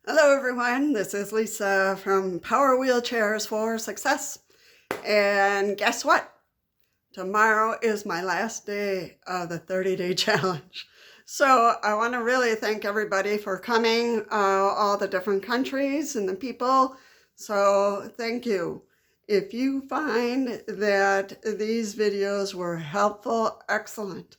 Hello everyone, this is Lisa from Power Wheelchairs for Success. And guess what? Tomorrow is my last day of the 30-day challenge. So I want to really thank everybody for coming, all the different countries and the people. So thank you. If you find that these videos were helpful, excellent.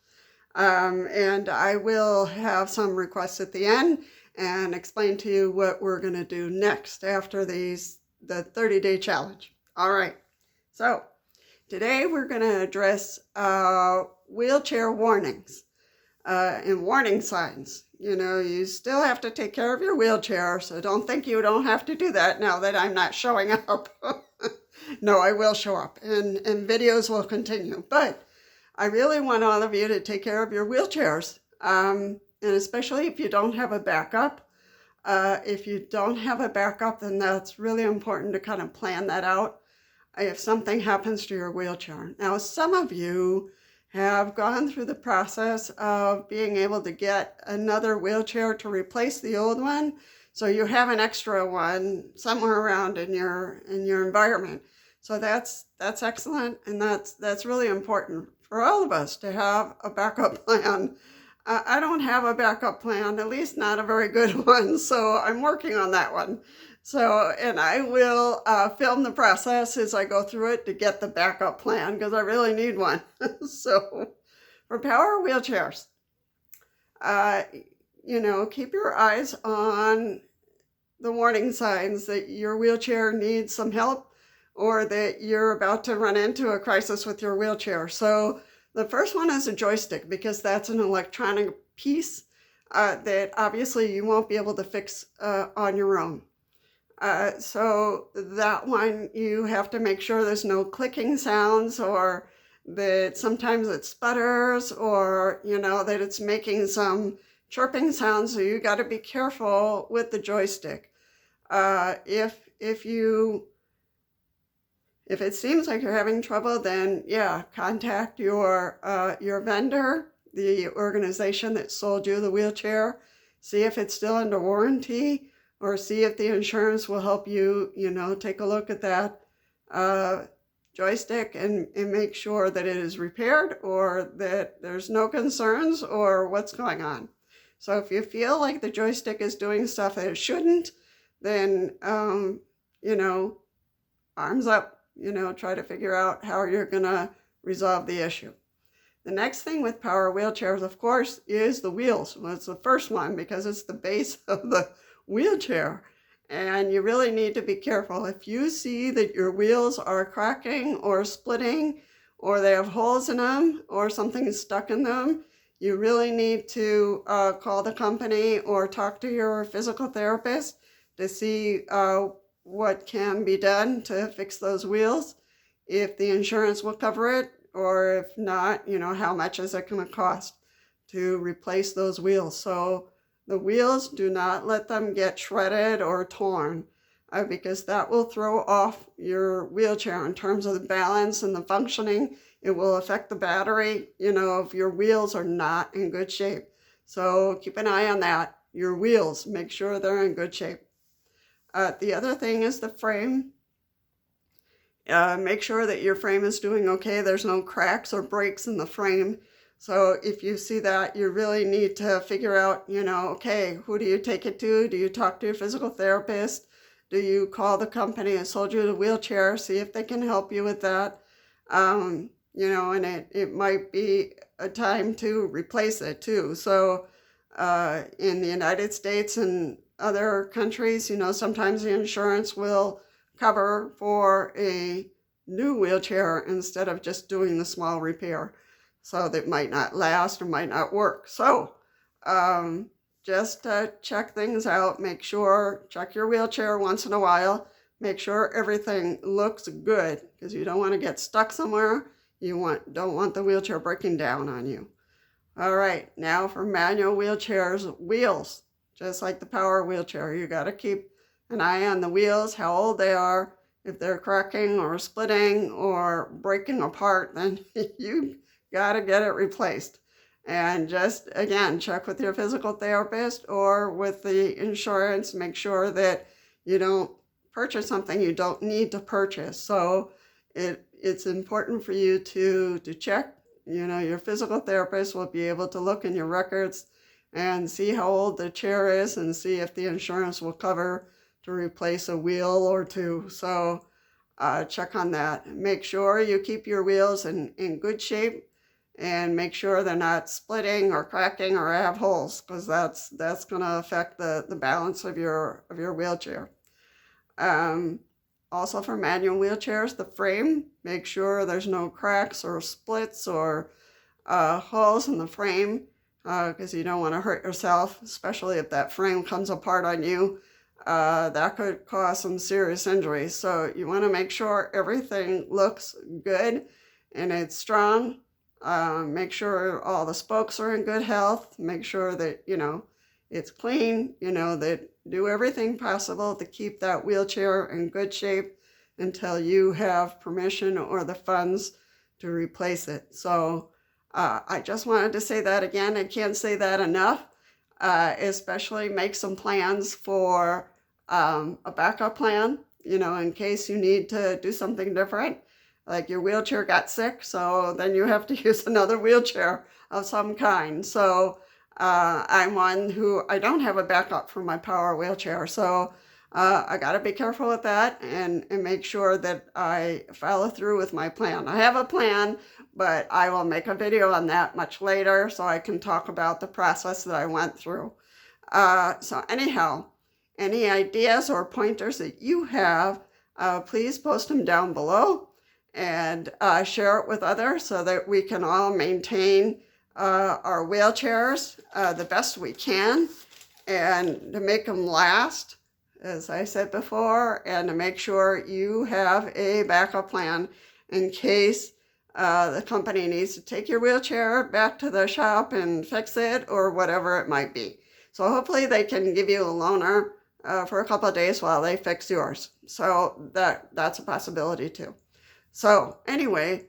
And I will have some requests at the end and explain to you what we're going to do next after the 30-day challenge. All right, so today we're going to address wheelchair warnings and warning signs. You know, you still have to take care of your wheelchair, so don't think you don't have to do that now that I'm not showing up. No, I will show up, and videos will continue, but I really want all of you to take care of your wheelchairs, and especially if you don't have a backup. If you don't have a backup, then that's really important to kind of plan that out if something happens to your wheelchair. Now, some of you have gone through the process of being able to get another wheelchair to replace the old one, so you have an extra one somewhere around in your environment. So that's excellent, and that's really important for all of us to have a backup plan. I don't have a backup plan, at least not a very good one, so I'm working on that one. So, and I will film the process as I go through it to get the backup plan, because I really need one. So, for power wheelchairs, keep your eyes on the warning signs that your wheelchair needs some help or that you're about to run into a crisis with your wheelchair. So the first one is a joystick, because that's an electronic piece that obviously you won't be able to fix on your own. So that one, you have to make sure there's no clicking sounds, or that sometimes it sputters, or, that it's making some chirping sounds. So you got to be careful with the joystick. If it seems like you're having trouble, then contact your vendor, the organization that sold you the wheelchair. See if it's still under warranty, or see if the insurance will help you, take a look at that joystick and make sure that it is repaired, or that there's no concerns, or what's going on. So if you feel like the joystick is doing stuff that it shouldn't, then, arms up. Try to figure out how you're going to resolve the issue. The next thing with power wheelchairs, of course, is the wheels. Well, it's the first one because it's the base of the wheelchair. And you really need to be careful. If you see that your wheels are cracking or splitting, or they have holes in them, or something is stuck in them, you really need to call the company or talk to your physical therapist to see what can be done to fix those wheels, if the insurance will cover it, or if not, how much is it going to cost to replace those wheels. So the wheels, do not let them get shredded or torn, because that will throw off your wheelchair in terms of the balance and the functioning. It will affect the battery, if your wheels are not in good shape. So keep an eye on that. Your wheels, make sure they're in good shape. The other thing is the frame. Make sure that your frame is doing okay. There's no cracks or breaks in the frame. So if you see that, you really need to figure out, okay, who do you take it to? Do you talk to your physical therapist? Do you call the company that sold you the wheelchair, see if they can help you with that? And it might be a time to replace it too. So in the United States and other countries, sometimes the insurance will cover for a new wheelchair instead of just doing the small repair. So that might not last or might not work. So just check things out. Check your wheelchair once in a while. Make sure everything looks good, because you don't want to get stuck somewhere. You don't want the wheelchair breaking down on you. All right, now for manual wheelchairs, wheels. Just like the power wheelchair, you got to keep an eye on the wheels, how old they are. If they're cracking or splitting or breaking apart, then you got to get it replaced. And just, again, check with your physical therapist or with the insurance. Make sure that you don't purchase something you don't need to purchase. So it's important for you to check. Your physical therapist will be able to look in your records and see how old the chair is and see if the insurance will cover to replace a wheel or two. So check on that. Make sure you keep your wheels in good shape and make sure they're not splitting or cracking or have holes, because that's going to affect the balance of your wheelchair. Also for manual wheelchairs, the frame, make sure there's no cracks or splits or holes in the frame, because you don't want to hurt yourself, especially if that frame comes apart on you. That could cause some serious injuries. So you want to make sure everything looks good and it's strong. Make sure all the spokes are in good health. Make sure that, it's clean, that do everything possible to keep that wheelchair in good shape until you have permission or the funds to replace it. So I just wanted to say that again. I can't say that enough. Especially make some plans for a backup plan, in case you need to do something different. Like your wheelchair got sick, so then you have to use another wheelchair of some kind. So I'm one who, I don't have a backup for my power wheelchair. So I got to be careful with that and make sure that I follow through with my plan. I have a plan, but I will make a video on that much later so I can talk about the process that I went through. So anyhow, any ideas or pointers that you have, please post them down below and share it with others so that we can all maintain our wheelchairs the best we can, and to make them last, as I said before, and to make sure you have a backup plan in case the company needs to take your wheelchair back to the shop and fix it or whatever it might be. So hopefully they can give you a loaner for a couple of days while they fix yours. So that's a possibility too. So anyway,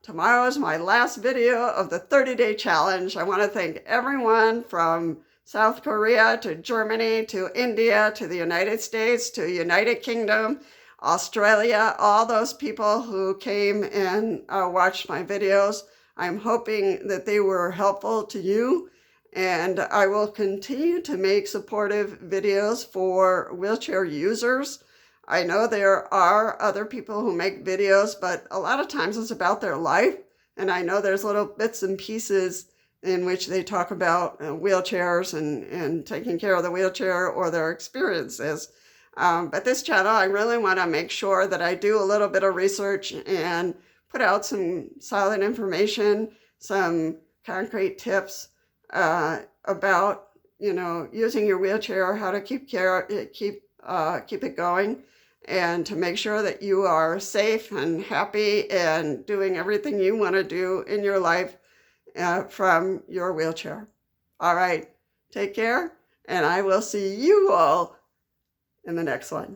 tomorrow is my last video of the 30-day challenge. I want to thank everyone from South Korea to Germany to India to the United States to United Kingdom, Australia, all those people who came and watched my videos. I'm hoping that they were helpful to you, and I will continue to make supportive videos for wheelchair users. I know there are other people who make videos, but a lot of times it's about their life. And I know there's little bits and pieces in which they talk about wheelchairs and taking care of the wheelchair or their experiences. But this channel, I really want to make sure that I do a little bit of research and put out some solid information, some concrete tips about, using your wheelchair, how to keep it going, and to make sure that you are safe and happy and doing everything you want to do in your life from your wheelchair. All right, take care, and I will see you all in the next one.